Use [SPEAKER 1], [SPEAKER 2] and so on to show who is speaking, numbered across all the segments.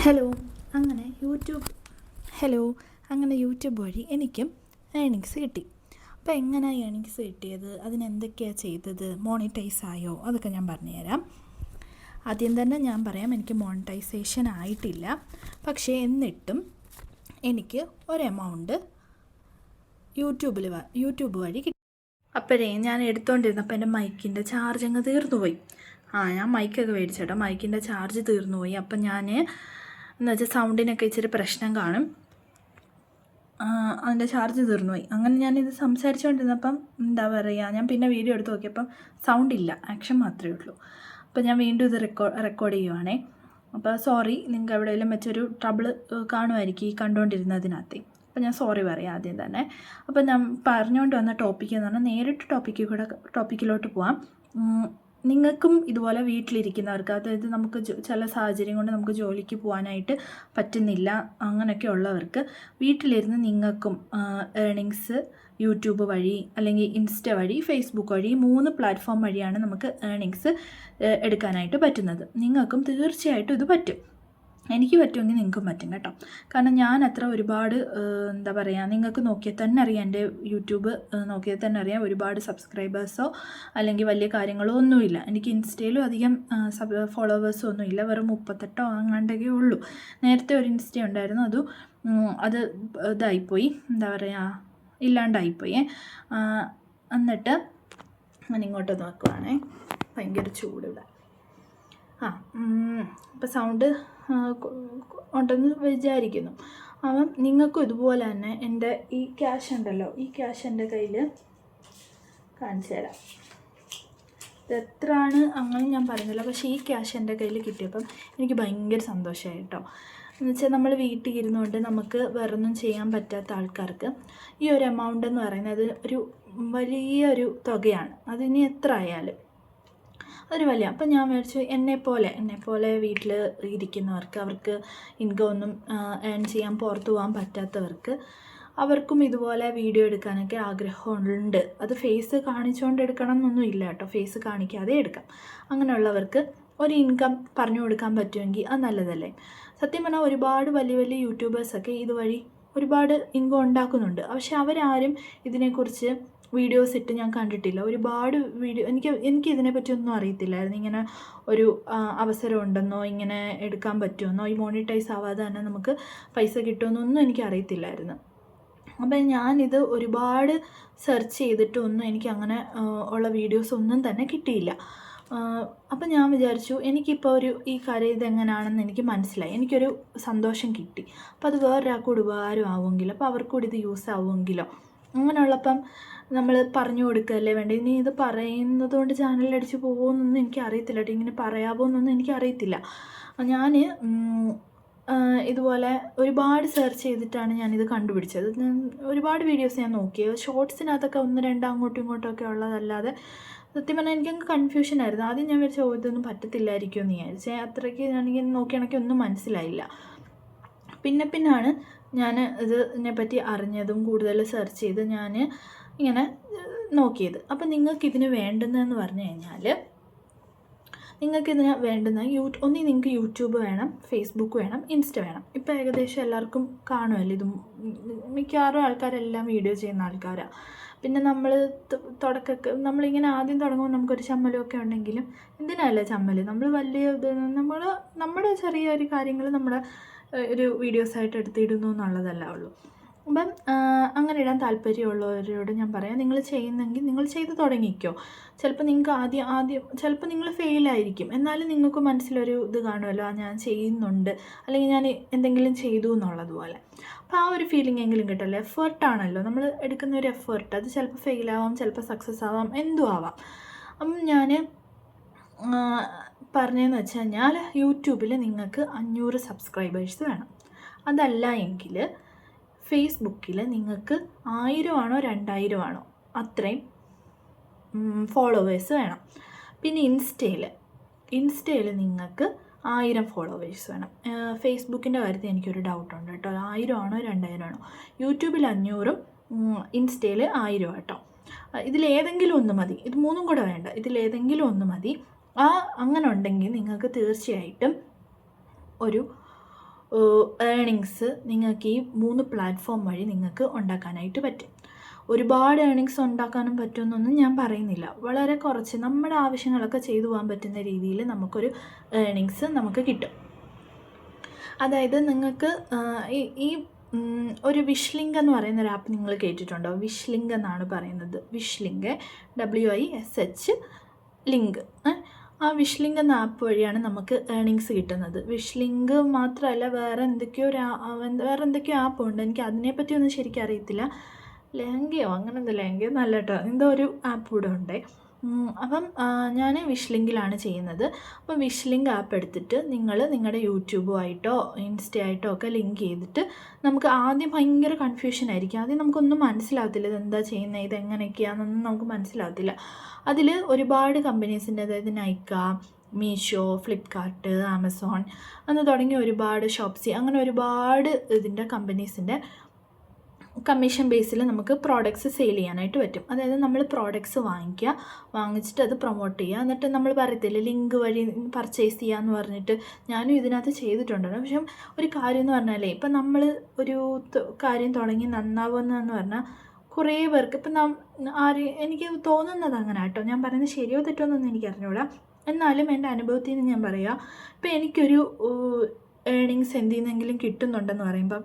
[SPEAKER 1] Hello അങ്ങനെ YouTube YouTube വഴി എനിക്കും ഏണിങ്സ് കിട്ടി. അപ്പോൾ എങ്ങനെയാണ് ഏണിങ്സ് കിട്ടിയത്, അതിനെന്തൊക്കെയാണ് ചെയ്തത്, മോണിറ്റൈസ് ആയോ, അതൊക്കെ ഞാൻ പറഞ്ഞുതരാം. ആദ്യം തന്നെ ഞാൻ പറയാം, എനിക്ക് മോണിറ്റൈസേഷൻ ആയിട്ടില്ല. പക്ഷേ എന്നിട്ടും എനിക്ക് ഒരു എമൗണ്ട് യൂട്യൂബ് വഴി കിട്ടി. അപ്പോഴേ ഞാൻ എടുത്തുകൊണ്ടിരുന്നപ്പോൾ എൻ്റെ മൈക്കിൻ്റെ ചാർജ് അങ്ങ് തീർന്നു പോയി. ഞാൻ മൈക്കൊക്കെ മേടിച്ചേട്ടോ, മൈക്കിൻ്റെ ചാർജ് തീർന്നു പോയി. അപ്പം ഞാൻ എന്നുവെച്ചാൽ സൗണ്ടിനൊക്കെ ഇച്ചിരി പ്രശ്നം കാണും, അതിൻ്റെ ചാർജ് തീർന്നു പോയി. അങ്ങനെ ഞാനിത് സംസാരിച്ചുകൊണ്ടിരുന്നപ്പം എന്താ പറയുക, ഞാൻ പിന്നെ വീഡിയോ എടുത്ത് നോക്കിയപ്പം സൗണ്ട് ഇല്ല, ആക്ഷൻ മാത്രമേ ഉള്ളൂ. അപ്പോൾ ഞാൻ വീണ്ടും ഇത് റെക്കോർഡ് ചെയ്യുവാണേ. അപ്പോൾ സോറി, നിങ്ങൾക്ക് എവിടെയെങ്കിലും വെച്ചൊരു ട്രബിൾ കാണുമായിരിക്കും ഈ കണ്ടുകൊണ്ടിരുന്നതിനകത്ത്. അപ്പോൾ ഞാൻ സോറി പറയാം ആദ്യം തന്നെ. അപ്പോൾ ഞാൻ പറഞ്ഞുകൊണ്ട് വന്ന ടോപ്പിക്ക് എന്ന് പറഞ്ഞാൽ നേരിട്ട് ടോപ്പിക്കിലോട്ട് പോവാം. നിങ്ങൾക്കും ഇതുപോലെ വീട്ടിലിരിക്കുന്നവർക്ക്, അതായത് നമുക്ക് ചില സാഹചര്യം കൊണ്ട് നമുക്ക് ജോലിക്ക് പോകാനായിട്ട് പറ്റുന്നില്ല, അങ്ങനെയൊക്കെ ഉള്ളവർക്ക് വീട്ടിലിരുന്ന് നിങ്ങൾക്കും ഏണിങ്സ് യൂട്യൂബ് വഴി അല്ലെങ്കിൽ ഇൻസ്റ്റ വഴി ഫേസ്ബുക്ക് വഴി 3 പ്ലാറ്റ്ഫോം വഴിയാണ് നമുക്ക് ഏണിങ്സ് എടുക്കാനായിട്ട് പറ്റുന്നത്. നിങ്ങൾക്കും തീർച്ചയായിട്ടും ഇത് പറ്റും. എനിക്ക് പറ്റുമെങ്കിൽ നിങ്ങൾക്കും പറ്റും കേട്ടോ. കാരണം ഞാൻ അത്ര ഒരുപാട് എന്താ പറയുക, നിങ്ങൾക്ക് നോക്കിയാൽ തന്നെ അറിയാം, എൻ്റെ യൂട്യൂബ് നോക്കിയാൽ തന്നെ അറിയാം, ഒരുപാട് സബ്സ്ക്രൈബേഴ്സോ അല്ലെങ്കിൽ വലിയ കാര്യങ്ങളോ ഒന്നുമില്ല. എനിക്ക് ഇൻസ്റ്റയിലും അധികം ഫോളോവേഴ്സോ ഒന്നുമില്ല, വെറും 38 അങ്ങാണ്ടൊക്കെ ഉള്ളൂ. നേരത്തെ ഒരു ഇൻസ്റ്റ ഉണ്ടായിരുന്നു, അത് ഇതായിപ്പോയി, എന്താ പറയുക, ഇല്ലാണ്ടായിപ്പോയി. എന്നിട്ട് ഞാൻ ഇങ്ങോട്ട് നോക്കുവാണേ, ഭയങ്കര ചൂടിവിടെ. ഇപ്പം സൗണ്ട് ഉണ്ടെന്ന് വിചാരിക്കുന്നു. അപ്പം നിങ്ങൾക്കും ഇതുപോലെ തന്നെ എൻ്റെ ഈ ക്യാഷ് ഉണ്ടല്ലോ, ഈ ക്യാഷ് എൻ്റെ കയ്യിൽ കാണിച്ചു തരാം. ഇത് എത്രയാണ് അങ്ങനെ ഞാൻ പറയുന്നില്ല, പക്ഷേ ഈ ക്യാഷ് എൻ്റെ കയ്യിൽ കിട്ടിയപ്പം എനിക്ക് ഭയങ്കര സന്തോഷമായി കേട്ടോ. എന്നുവെച്ചാൽ നമ്മൾ വീട്ടിൽ ഇരുന്നുകൊണ്ട് നമുക്ക് വേറൊന്നും ചെയ്യാൻ പറ്റാത്ത ആൾക്കാർക്ക് ഈ ഒരു എമൗണ്ട് എന്ന് പറയുന്നത് ഒരു വലിയൊരു തുകയാണ്. അതിനി എത്ര ആയാലും അതൊരു വലിയ. അപ്പം ഞാൻ വിചാരിച്ചു എന്നെപ്പോലെ വീട്ടിൽ ഇരിക്കുന്നവർക്ക്, അവർക്ക് ഇൻകം ഒന്നും ഏൺ ചെയ്യാൻ പുറത്തു പോകാൻ പറ്റാത്തവർക്ക്, അവർക്കും ഇതുപോലെ വീഡിയോ എടുക്കാനൊക്കെ ആഗ്രഹമുണ്ട്. അത് ഫേസ് കാണിച്ചുകൊണ്ട് എടുക്കണം എന്നൊന്നും ഇല്ല കേട്ടോ, ഫേസ് കാണിക്കാതെ എടുക്കാം. അങ്ങനെയുള്ളവർക്ക് ഒരു ഇൻകം പറഞ്ഞു കൊടുക്കാൻ പറ്റുമെങ്കിൽ അത് നല്ലതല്ലേ. സത്യം പറഞ്ഞാൽ ഒരുപാട് വലിയ വലിയ യൂട്യൂബേഴ്സൊക്കെ ഇതുവഴി ഒരുപാട് ഇൻകം ഉണ്ടാക്കുന്നുണ്ട്. പക്ഷെ അവരാരും ഇതിനെക്കുറിച്ച് വീഡിയോസ് ഇട്ട് ഞാൻ കണ്ടിട്ടില്ല. ഒരുപാട് വീഡിയോ എനിക്ക് ഇതിനെപ്പറ്റി ഒന്നും അറിയത്തില്ലായിരുന്നു. ഇങ്ങനെ ഒരു അവസരം ഉണ്ടെന്നോ, ഇങ്ങനെ എടുക്കാൻ പറ്റുമെന്നോ, ഈ മോണിറ്റൈസ് ആവാതെ തന്നെ നമുക്ക് പൈസ കിട്ടുമെന്നൊന്നും എനിക്ക് അറിയത്തില്ലായിരുന്നു. അപ്പം ഞാനിത് ഒരുപാട് സെർച്ച് ചെയ്തിട്ടൊന്നും എനിക്ക് അങ്ങനെ ഉള്ള വീഡിയോസ് ഒന്നും തന്നെ കിട്ടിയില്ല. അപ്പം ഞാൻ വിചാരിച്ചു, എനിക്കിപ്പോൾ ഈ കാര്യം ഇതെങ്ങനെയാണെന്ന് എനിക്ക് മനസ്സിലായി, എനിക്കൊരു സന്തോഷം കിട്ടി. അപ്പോൾ അത് വേറൊരാൾക്ക് ഉപകാരം ആവുമെങ്കിലോ, അപ്പോൾ അവർക്കൂടി ഇത് യൂസ് ആവുമെങ്കിലോ, അങ്ങനെയുള്ളപ്പം നമ്മൾ പറഞ്ഞു കൊടുക്കുകയല്ലേ വേണ്ടത്. ഇനി ഇത് പറയുന്നത് കൊണ്ട് ചാനലടിച്ച് പോകുമെന്നൊന്നും എനിക്ക് അറിയത്തില്ല കേട്ടോ, ഇങ്ങനെ പറയാമോ എന്നൊന്നും എനിക്കറിയത്തില്ല. ഞാൻ ഇതുപോലെ ഒരുപാട് സെർച്ച് ചെയ്തിട്ടാണ് ഞാനിത് കണ്ടുപിടിച്ചത്. ഒരുപാട് വീഡിയോസ് ഞാൻ നോക്കിയത്, ഷോർട്സിനകത്തൊക്കെ 1-2 അങ്ങോട്ടും ഇങ്ങോട്ടുമൊക്കെ ഉള്ളതല്ലാതെ സത്യം പറഞ്ഞാൽ എനിക്കങ്ങ് കൺഫ്യൂഷനായിരുന്നു. ആദ്യം ഞാൻ വിചാരിച്ചു ഇതൊന്നും പറ്റത്തില്ലായിരിക്കും എന്ന് വിചാരിച്ചേ. അത്രയ്ക്ക് ഞാനിങ്ങനെ നോക്കിയാണെങ്കിൽ ഒന്നും മനസ്സിലായില്ല. പിന്നെയാണ് ഞാൻ ഇതിനെപ്പറ്റി അറിഞ്ഞതും കൂടുതൽ സെർച്ച് ചെയ്ത് ഞാൻ ഇങ്ങനെ നോക്കിയത്. അപ്പം നിങ്ങൾക്കിതിന് വേണ്ടുന്നതെന്ന് പറഞ്ഞു കഴിഞ്ഞാൽ, നിങ്ങൾക്കിതിന് വേണ്ടുന്ന നിങ്ങൾക്ക് യൂട്യൂബ് വേണം, ഫേസ്ബുക്ക് വേണം, ഇൻസ്റ്റ വേണം. ഇപ്പോൾ ഏകദേശം എല്ലാവർക്കും കാണുമല്ലോ, ഇതും മിക്കവാറും ആൾക്കാരെല്ലാം വീഡിയോ ചെയ്യുന്ന ആൾക്കാരാണ്. പിന്നെ നമ്മൾ നമ്മളിങ്ങനെ ആദ്യം തുടങ്ങുമ്പോൾ നമുക്കൊരു ചമ്മലൊക്കെ ഉണ്ടെങ്കിലും, എന്തിനല്ല ചമ്മൽ, നമ്മൾ വലിയ നമ്മുടെ ചെറിയൊരു കാര്യങ്ങൾ നമ്മുടെ ഒരു വീഡിയോസായിട്ട് എടുത്തിടുന്നു എന്നുള്ളതല്ല ഉള്ളൂ. അപ്പം അങ്ങനെ ഇടാൻ താല്പര്യമുള്ളവരോട് ഞാൻ പറയാം, നിങ്ങൾ ചെയ്യുന്നെങ്കിൽ നിങ്ങൾ ചെയ്ത് തുടങ്ങിക്കോ. ചിലപ്പോൾ നിങ്ങൾക്ക് ആദ്യം ചിലപ്പോൾ നിങ്ങൾ ഫെയിലായിരിക്കും, എന്നാലും നിങ്ങൾക്ക് മനസ്സിലൊരു ഇത് കാണുമല്ലോ, ഞാൻ ചെയ്യുന്നുണ്ട് അല്ലെങ്കിൽ ഞാൻ എന്തെങ്കിലും ചെയ്തു എന്നുള്ളതുപോലെ. അപ്പോൾ ആ ഒരു ഫീലിംഗ് എങ്കിലും കിട്ടല്ലോ. എഫേർട്ടാണല്ലോ നമ്മൾ എടുക്കുന്ന ഒരു എഫേർട്ട്, അത് ചിലപ്പോൾ ഫെയിലാവാം, ചിലപ്പോൾ സക്സസ് ആവാം, എന്തും ആവാം. അപ്പം ഞാൻ പറഞ്ഞതെന്ന് വെച്ച് കഴിഞ്ഞാൽ, യൂട്യൂബിൽ നിങ്ങൾക്ക് 500 സബ്സ്ക്രൈബേഴ്സ് വേണം. അതല്ല എങ്കിൽ ഫേസ്ബുക്കിൽ നിങ്ങൾക്ക് 1000 ആണോ 2000 ആണോ അത്രയും ഫോളോവേഴ്സ് വേണം. പിന്നെ ഇൻസ്റ്റയിൽ നിങ്ങൾക്ക് 1000 ഫോളോവേഴ്സ് വേണം. ഫേസ്ബുക്കിൻ്റെ കാര്യത്തിൽ എനിക്കൊരു ഡൗട്ടുണ്ട് കേട്ടോ, 1000 ആണോ 2000 ആണോ. യൂട്യൂബിൽ 500, ഇൻസ്റ്റയിൽ 1000 കേട്ടോ. ഇതിലേതെങ്കിലും ഒന്ന് മതി, ഇത് 3 കൂടെ വേണ്ട, ഇതിലേതെങ്കിലും ഒന്ന് മതി. അങ്ങനെ ഉണ്ടെങ്കിൽ നിങ്ങൾക്ക് തീർച്ചയായിട്ടും ഒരു ഏണിങ്സ് നിങ്ങൾക്ക് ഈ 3 പ്ലാറ്റ്ഫോം വഴി നിങ്ങൾക്ക് ഉണ്ടാക്കാനായിട്ട് പറ്റും. ഒരുപാട് ഏണിങ്സ് ഉണ്ടാക്കാനും പറ്റുമെന്നൊന്നും ഞാൻ പറയുന്നില്ല. വളരെ കുറച്ച് നമ്മുടെ ആവശ്യങ്ങളൊക്കെ ചെയ്തു പോകാൻ പറ്റുന്ന രീതിയിൽ നമുക്കൊരു ഏണിങ്സ് നമുക്ക് കിട്ടും. അതായത് നിങ്ങൾക്ക് ഈ ഒരു വിഷ്ലിങ്ക് എന്ന് പറയുന്ന ഒരു ആപ്പ് നിങ്ങൾ കേട്ടിട്ടുണ്ടോ? വിഷ്ലിങ്ക് എന്നാണ് പറയുന്നത്. Wishlink WISH link. ആ വിഷ്ലിങ്ക് എന്ന ആപ്പ് വഴിയാണ് നമുക്ക് ഏണിങ്സ് കിട്ടുന്നത്. വിഷ്ലിങ്ക് മാത്രമല്ല വേറെ എന്തൊക്കെയോ ആപ്പ് ഉണ്ട്. എനിക്ക് അതിനെപ്പറ്റിയൊന്നും ശരിക്കും അറിയത്തില്ല. ലെഹങ്കയോ അങ്ങനെ എന്തോ, ലെഹങ്കയോ നല്ല കേട്ടോ, എന്തോ ഒരു ആപ്പ് കൂടെ ഉണ്ട്. അപ്പം ഞാൻ വിഷ്ലിങ്കിലാണ് ചെയ്യുന്നത്. അപ്പം വിഷ്ലിങ്ക് ആപ്പ് എടുത്തിട്ട് നിങ്ങൾ നിങ്ങളുടെ യൂട്യൂബുമായിട്ടോ ഇൻസ്റ്റയായിട്ടോ ഒക്കെ ലിങ്ക് ചെയ്തിട്ട്, നമുക്ക് ആദ്യം ഭയങ്കര കൺഫ്യൂഷൻ ആയിരിക്കും. ആദ്യം നമുക്കൊന്നും മനസ്സിലാവത്തില്ല, ഇതെന്താ ചെയ്യുന്നത്, ഇതെങ്ങനെയൊക്കെയാണെന്നൊന്നും നമുക്ക് മനസ്സിലാവത്തില്ല. അതിൽ ഒരുപാട് കമ്പനീസിൻ്റെ, അതായത് നൈക്ക, മീഷോ, ഫ്ലിപ്കാർട്ട്, ആമസോൺ എന്ന് തുടങ്ങിയ ഒരുപാട്, ഷോപ്സി, അങ്ങനെ ഒരുപാട് ഇതിൻ്റെ കമ്പനീസിൻ്റെ കമ്മീഷൻ ബേസിൽ നമുക്ക് പ്രോഡക്റ്റ്സ് സെയിൽ ചെയ്യാനായിട്ട് പറ്റും. അതായത് നമ്മൾ പ്രോഡക്റ്റ്സ് വാങ്ങിച്ചിട്ട് അത് പ്രൊമോട്ട് ചെയ്യുക. എന്നിട്ട് നമ്മൾ പറയത്തില്ലേ ലിങ്ക് വഴി പർച്ചേസ് ചെയ്യുക എന്ന് പറഞ്ഞിട്ട്, ഞാനും ഇതിനകത്ത് ചെയ്തിട്ടുണ്ട്. പക്ഷേ ഒരു കാര്യം എന്ന് പറഞ്ഞാലേ, ഇപ്പം നമ്മൾ ഒരു കാര്യം തുടങ്ങി നന്നാവുന്നതെന്ന് പറഞ്ഞാൽ കുറേ പേർക്ക്, ഇപ്പം എനിക്ക് തോന്നുന്നത് അങ്ങനെ കേട്ടോ, ഞാൻ പറയുന്നത് ശരിയോ തെറ്റോ എന്നൊന്നും എനിക്ക് അറിഞ്ഞൂടാ. എന്നാലും എൻ്റെ അനുഭവത്തിൽ നിന്ന് ഞാൻ പറയാം, ഇപ്പം എനിക്കൊരു ഏണിങ്സ് എന്തിൽ നിന്നെങ്കിലും കിട്ടുന്നുണ്ടെന്ന് പറയുമ്പം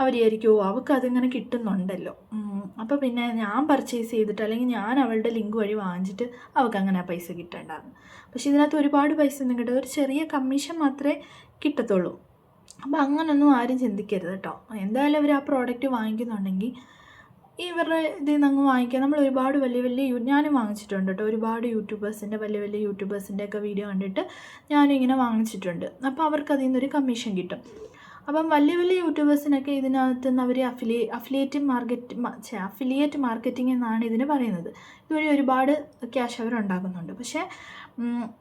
[SPEAKER 1] അവർ വിചാരിക്കുമോ അവൾക്കതിങ്ങനെ കിട്ടുന്നുണ്ടല്ലോ, അപ്പോൾ പിന്നെ ഞാൻ പർച്ചേസ് ചെയ്തിട്ട് അല്ലെങ്കിൽ ഞാൻ അവളുടെ ലിങ്ക് വഴി വാങ്ങിച്ചിട്ട് അവൾക്ക് അങ്ങനെ ആ പൈസ കിട്ടേണ്ടായിരുന്നു. പക്ഷേ ഇതിനകത്ത് ഒരുപാട് പൈസ ഒന്നും കിട്ടും, ഒരു ചെറിയ കമ്മീഷൻ മാത്രമേ കിട്ടത്തുള്ളൂ. അപ്പോൾ അങ്ങനൊന്നും ആരും ചിന്തിക്കരുത് കേട്ടോ. എന്തായാലും അവർ ആ പ്രോഡക്റ്റ് വാങ്ങിക്കുന്നുണ്ടെങ്കിൽ ഇവരുടെ ഇതിൽ നിന്ന് അങ്ങ് വാങ്ങിക്കുക. നമ്മൾ ഒരുപാട് ഞാനും വാങ്ങിച്ചിട്ടുണ്ട് കേട്ടോ. ഒരുപാട് വലിയ യൂട്യൂബേഴ്സിൻ്റെ ഒക്കെ വീഡിയോ കണ്ടിട്ട് ഞാനും ഇങ്ങനെ വാങ്ങിച്ചിട്ടുണ്ട്. അപ്പോൾ അവർക്ക് അതിൽ നിന്നൊരു കമ്മീഷൻ കിട്ടും. അപ്പം വലിയ യൂട്യൂബേഴ്സിനൊക്കെ ഇതിനകത്ത് നിന്ന് അവർ അഫിലിയേറ്റ് മാർക്കറ്റിംഗ് എന്നാണ് ഇതിന് പറയുന്നത്. ഇതുവഴി ഒരുപാട് ക്യാഷ് അവർ ഉണ്ടാക്കുന്നുണ്ട്. പക്ഷേ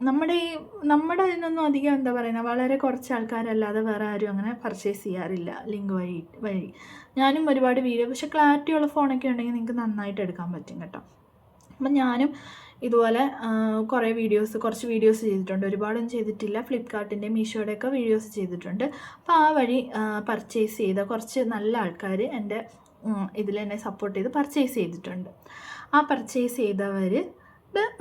[SPEAKER 1] നമ്മുടെ ഇതിനൊന്നും അധികം എന്താ പറയുന്നത്, വളരെ കുറച്ച് ആൾക്കാരല്ലാതെ വേറെ ആരും അങ്ങനെ പർച്ചേസ് ചെയ്യാറില്ല ലിങ്ക് വഴി. ഞാനും ഒരുപാട് വീഡിയോ, പക്ഷേ ക്ലാരിറ്റിയുള്ള ഫോണൊക്കെ ഉണ്ടെങ്കിൽ നിങ്ങൾക്ക് നന്നായിട്ട് എടുക്കാൻ പറ്റും കേട്ടോ. അപ്പം ഞാനും ഇതുപോലെ കുറച്ച് വീഡിയോസ് ചെയ്തിട്ടുണ്ട്. ഒരുപാടൊന്നും ചെയ്തിട്ടില്ല. ഫ്ലിപ്കാർട്ടിൻ്റെ, മീഷോയുടെയൊക്കെ വീഡിയോസ് ചെയ്തിട്ടുണ്ട്. അപ്പോൾ ആ വഴി പർച്ചേസ് ചെയ്ത കുറച്ച് നല്ല ആൾക്കാർ എൻ്റെ ഇതിൽ എന്നെ സപ്പോർട്ട് ചെയ്ത് പർച്ചേസ് ചെയ്തിട്ടുണ്ട്. ആ പർച്ചേസ് ചെയ്തവരുടെ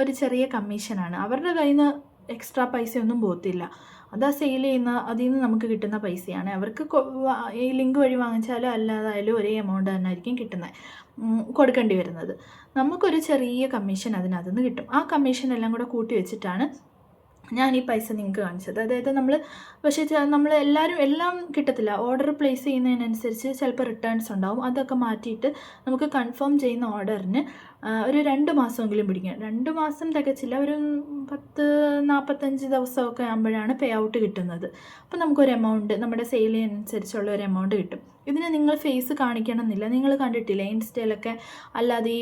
[SPEAKER 1] ഒരു ചെറിയ കമ്മീഷനാണ്. അവരുടെ കയ്യിൽ നിന്ന് എക്സ്ട്രാ പൈസയൊന്നും പോകത്തില്ല. അതാ സെയിൽ ചെയ്യുന്ന അതിൽ നിന്ന് നമുക്ക് കിട്ടുന്ന പൈസയാണ്. അവർക്ക് ഈ ലിങ്ക് വഴി വാങ്ങിച്ചാലും അല്ലാതായാലും ഒരേ എമൗണ്ട് തന്നെ ആയിരിക്കും കൊടുക്കേണ്ടി വരുന്നത്. നമുക്കൊരു ചെറിയ കമ്മീഷൻ അതിനകത്ത് നിന്ന് കിട്ടും. ആ കമ്മീഷൻ എല്ലാം കൂടെ കൂട്ടി വെച്ചിട്ടാണ് ഞാൻ ഈ പൈസ നിങ്ങൾക്ക് കാണിച്ചത്. അതായത് പക്ഷേ നമ്മൾ എല്ലാം കിട്ടത്തില്ല. ഓർഡർ പ്ലേസ് ചെയ്യുന്നതിനനുസരിച്ച് ചിലപ്പോൾ റിട്ടേൺസ് ഉണ്ടാവും. അതൊക്കെ മാറ്റിയിട്ട് നമുക്ക് കൺഫേം ചെയ്യുന്ന ഓർഡറിന് ഒരു 2 മാസമെങ്കിലും പിടിക്കും. 2 മാസം തികച്ചില്ല, ഒരു 40-45 ദിവസമൊക്കെ ആകുമ്പോഴാണ് പേ ഔട്ട് കിട്ടുന്നത്. അപ്പോൾ നമുക്കൊരു എമൗണ്ട്, നമ്മുടെ സെയിലിനനുസരിച്ചുള്ള ഒരു എമൗണ്ട് കിട്ടും. ഇതിന് നിങ്ങൾ ഫേസ് കാണിക്കണമെന്നില്ല. നിങ്ങൾ കണ്ടിട്ടില്ലേ ഇൻസ്റ്റയിലൊക്കെ അല്ലാതെ ഈ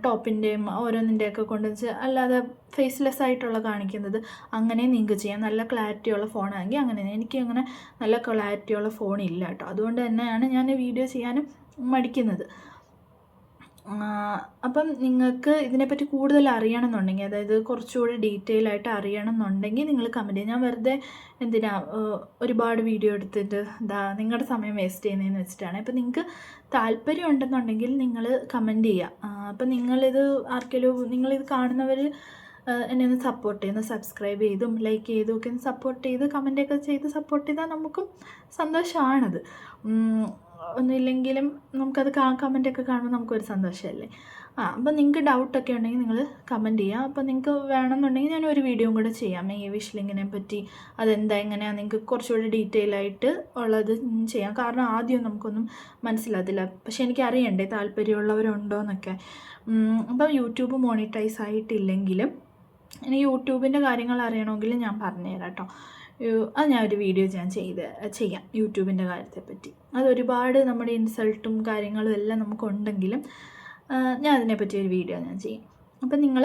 [SPEAKER 1] ടോപ്പിൻ്റെയും ഓരോന്നിൻ്റെയൊക്കെ കൊണ്ടുവച്ച് അല്ലാതെ ഫേസ്ലെസ് ആയിട്ടുള്ള കാണിക്കുന്നത്, അങ്ങനെ നിങ്ങൾക്ക് ചെയ്യാം. നല്ല ക്ലാരിറ്റിയുള്ള ഫോണാണെങ്കിൽ അങ്ങനെ. എനിക്ക് അങ്ങനെ നല്ല ക്ലാരിറ്റിയുള്ള ഫോണില്ല കേട്ടോ. അതുകൊണ്ട് തന്നെയാണ് ഞാൻ വീഡിയോ ചെയ്യാനും മടിക്കുന്നത്. അപ്പം നിങ്ങൾക്ക് ഇതിനെപ്പറ്റി കൂടുതൽ അറിയണമെന്നുണ്ടെങ്കിൽ, അതായത് കുറച്ചുകൂടി ഡീറ്റെയിൽ ആയിട്ട് അറിയണമെന്നുണ്ടെങ്കിൽ നിങ്ങൾ കമൻറ്റ് ചെയ്യുക. ഞാൻ വെറുതെ ഒരുപാട് വീഡിയോ എടുത്തിട്ട് നിങ്ങളുടെ സമയം വേസ്റ്റ് ചെയ്യുന്നതെന്ന് വെച്ചിട്ടാണ്. അപ്പം നിങ്ങൾക്ക് താല്പര്യം ഉണ്ടെന്നുണ്ടെങ്കിൽ നിങ്ങൾ കമൻറ്റ് ചെയ്യുക. അപ്പം നിങ്ങളിത് കാണുന്നവർ എന്നെ ഒന്ന് സപ്പോർട്ട് ചെയ്യുന്നു, സബ്സ്ക്രൈബ് ചെയ്തും ലൈക്ക് ചെയ്തും ഒക്കെ ഒന്ന് സപ്പോർട്ട് ചെയ്ത് കമൻറ്റൊക്കെ ചെയ്ത് സപ്പോർട്ട് ചെയ്താൽ നമുക്കും സന്തോഷമാണത്. ഒന്നുമില്ലെങ്കിലും നമുക്കത് കമൻറ്റൊക്കെ കാണുമ്പോൾ നമുക്കൊരു സന്തോഷമല്ലേ. അപ്പോൾ നിങ്ങൾക്ക് ഡൗട്ടൊക്കെ ഉണ്ടെങ്കിൽ നിങ്ങൾ കമൻറ്റ് ചെയ്യുക. അപ്പോൾ നിങ്ങൾക്ക് വേണമെന്നുണ്ടെങ്കിൽ ഞാനൊരു വീഡിയോയും കൂടെ ചെയ്യാം ഈ വിഷ് ലിങ്കിനെ പറ്റി. അതെന്താ എങ്ങനെയാണ് നിങ്ങൾക്ക് കുറച്ചുകൂടി ഡീറ്റെയിൽ ആയിട്ട് ഉള്ളത് ചെയ്യാം. കാരണം ആദ്യം നമുക്കൊന്നും മനസ്സിലാകത്തില്ല. പക്ഷേ എനിക്കറിയണ്ടേ താല്പര്യമുള്ളവരുണ്ടോ എന്നൊക്കെ. അപ്പോൾ യൂട്യൂബ് മോണിറ്റൈസ് ആയിട്ടില്ലെങ്കിലും ഇനി യൂട്യൂബിൻ്റെ കാര്യങ്ങൾ അറിയണമെങ്കിൽ ഞാൻ പറഞ്ഞുതരാം കേട്ടോ. അത് ഞാനൊരു വീഡിയോ ചെയ്യാം യൂട്യൂബിൻ്റെ കാര്യത്തെപ്പറ്റി. അതൊരുപാട് നമ്മുടെ ഇൻസൾട്ടും കാര്യങ്ങളും എല്ലാം നമുക്കുണ്ടെങ്കിലും ഞാൻ അതിനെപ്പറ്റി ഒരു വീഡിയോ ചെയ്യും. അപ്പം നിങ്ങൾ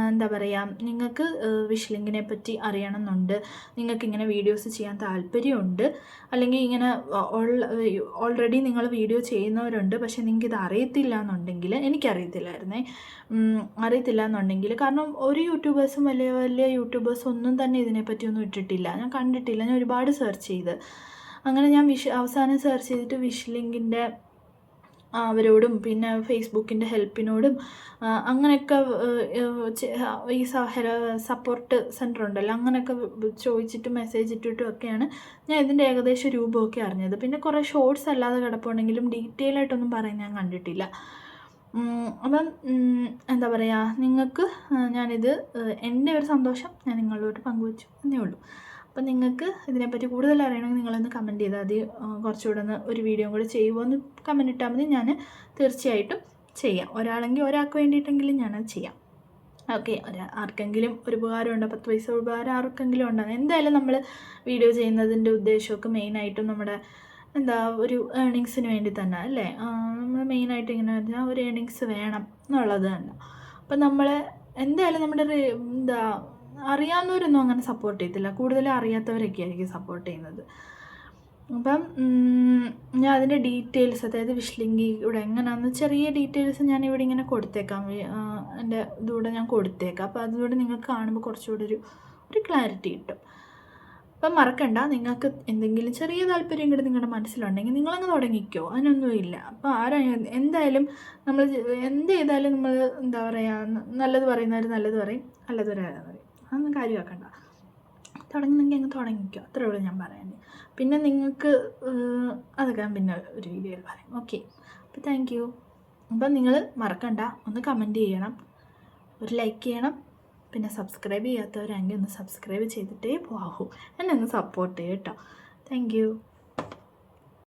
[SPEAKER 1] എന്താ പറയുക, നിങ്ങൾക്ക് വിഷ് ലിങ്കിനെ പറ്റി അറിയണമെന്നുണ്ട്, നിങ്ങൾക്കിങ്ങനെ വീഡിയോസ് ചെയ്യാൻ താല്പര്യമുണ്ട്, അല്ലെങ്കിൽ ഇങ്ങനെ ഓൾറെഡി നിങ്ങൾ വീഡിയോ ചെയ്യുന്നവരുണ്ട്, പക്ഷേ നിങ്ങൾക്കിത് അറിയത്തില്ല എന്നുണ്ടെങ്കിൽ, അറിയത്തില്ല എന്നുണ്ടെങ്കിൽ, കാരണം ഒരു യൂട്യൂബേഴ്സും വലിയ യൂട്യൂബേഴ്സും ഒന്നും തന്നെ ഇതിനെപ്പറ്റി ഒന്നും ഇട്ടിട്ടില്ല, ഞാൻ കണ്ടിട്ടില്ല. ഞാൻ ഒരുപാട് സെർച്ച് ചെയ്ത് അങ്ങനെ ഞാൻ അവസാനം സെർച്ച് ചെയ്തിട്ട് വിഷ് ലിങ്കിൻ്റെ അവരോടും പിന്നെ ഫേസ്ബുക്കിൻ്റെ ഹെൽപ്പിനോടും അങ്ങനെയൊക്കെ ഈ സപ്പോർട്ട് സെൻറ്റർ ഉണ്ടല്ലോ അങ്ങനെയൊക്കെ ചോദിച്ചിട്ട് മെസ്സേജ് ഇട്ടിട്ടും ഒക്കെയാണ് ഞാൻ ഇതിൻ്റെ ഏകദേശം രൂപമൊക്കെ അറിഞ്ഞത്. പിന്നെ കുറേ ഷോർട്സ് അല്ലാതെ കിടപ്പുണ്ടെങ്കിലും ഡീറ്റെയിൽ ആയിട്ടൊന്നും പറയാൻ ഞാൻ കണ്ടിട്ടില്ല. അപ്പം എന്താ പറയുക, നിങ്ങൾക്ക് ഞാനിത് എൻ്റെ ഒരു സന്തോഷം ഞാൻ നിങ്ങളോട് പങ്കുവച്ചു എന്നേ ഉള്ളൂ. അപ്പം നിങ്ങൾക്ക് ഇതിനെപ്പറ്റി കൂടുതൽ അറിയണമെങ്കിൽ നിങ്ങളൊന്ന് കമൻറ്റ് ചെയ്താൽ മതി. കുറച്ചുകൂടെ ഒന്ന് ഒരു വീഡിയോ കൂടെ ചെയ്യുമോ എന്ന് കമൻറ്റ് ഇട്ടാൽ മതി. ഞാൻ തീർച്ചയായിട്ടും ചെയ്യാം. ഒരാളെങ്കിൽ ഒരാൾക്ക് വേണ്ടിയിട്ടെങ്കിലും ഞാനത് ചെയ്യാം. ഓക്കെ, ആർക്കെങ്കിലും ഒരു ഉപകാരം ഉണ്ടോ, 10 പൈസ ഉപകാരം ആർക്കെങ്കിലും ഉണ്ടോ? എന്തായാലും നമ്മൾ വീഡിയോ ചെയ്യുന്നതിൻ്റെ ഉദ്ദേശമൊക്കെ മെയിനായിട്ടും നമ്മുടെ ഒരു ഏണിങ്സിന് വേണ്ടി തന്നെ അല്ലേ. നമ്മൾ മെയിനായിട്ട് ഇങ്ങനെ പറഞ്ഞാൽ ഒരു ഏണിങ്സ് വേണം എന്നുള്ളത് തന്നെ. അപ്പം നമ്മൾ എന്തായാലും നമ്മുടെ അറിയാവുന്നവരൊന്നും അങ്ങനെ സപ്പോർട്ട് ചെയ്യത്തില്ല, കൂടുതലും അറിയാത്തവരൊക്കെ ആയിരിക്കും സപ്പോർട്ട് ചെയ്യുന്നത്. അപ്പം ഞാൻ അതിൻ്റെ ഡീറ്റെയിൽസ്, അതായത് വിഷ് ലിങ്ക് ഇവിടെ എങ്ങനെയാണെന്ന് ചെറിയ ഡീറ്റെയിൽസ് ഞാൻ ഇവിടെ ഇങ്ങനെ കൊടുത്തേക്കാം, എൻ്റെ ഇതുകൂടെ ഞാൻ കൊടുത്തേക്കാം. അപ്പോൾ അതിലൂടെ നിങ്ങൾക്ക് കാണുമ്പോൾ കുറച്ചുകൂടെ ഒരു ക്ലാരിറ്റി കിട്ടും. അപ്പം മറക്കണ്ട, നിങ്ങൾക്ക് എന്തെങ്കിലും ചെറിയ താല്പര്യം കൂടെ നിങ്ങളുടെ മനസ്സിലുണ്ടെങ്കിൽ നിങ്ങളങ്ങ് തുടങ്ങിക്കോ, അതിനൊന്നുമില്ല. അപ്പോൾ എന്തായാലും നമ്മൾ എന്ത് ചെയ്താലും നമ്മൾ എന്താ പറയുക, നല്ലത് പറയുന്നവർ നല്ലത് പറയും, നല്ലത് പറയും, അതൊന്നും കാര്യമാക്കണ്ട. തുടങ്ങുന്നെങ്കിൽ അങ്ങ് തുടങ്ങിക്കോ, അത്രേ ഉള്ളൂ ഞാൻ പറയാൻ. പിന്നെ നിങ്ങൾക്ക് അതൊക്കെ ഞാൻ പിന്നെ ഒരു വീഡിയോയിൽ പറയും. ഓക്കെ, അപ്പോൾ താങ്ക് യു. അപ്പം നിങ്ങൾ മറക്കണ്ട, ഒന്ന് കമൻറ്റ് ചെയ്യണം, ഒരു ലൈക്ക് ചെയ്യണം, പിന്നെ സബ്സ്ക്രൈബ് ചെയ്യാത്തവരാണെങ്കിൽ ഒന്ന് സബ്സ്ക്രൈബ് ചെയ്തിട്ടേ പോകൂ. എന്നെ ഒന്ന് സപ്പോർട്ട് ചെയ്യും കേട്ടോ. Thank you.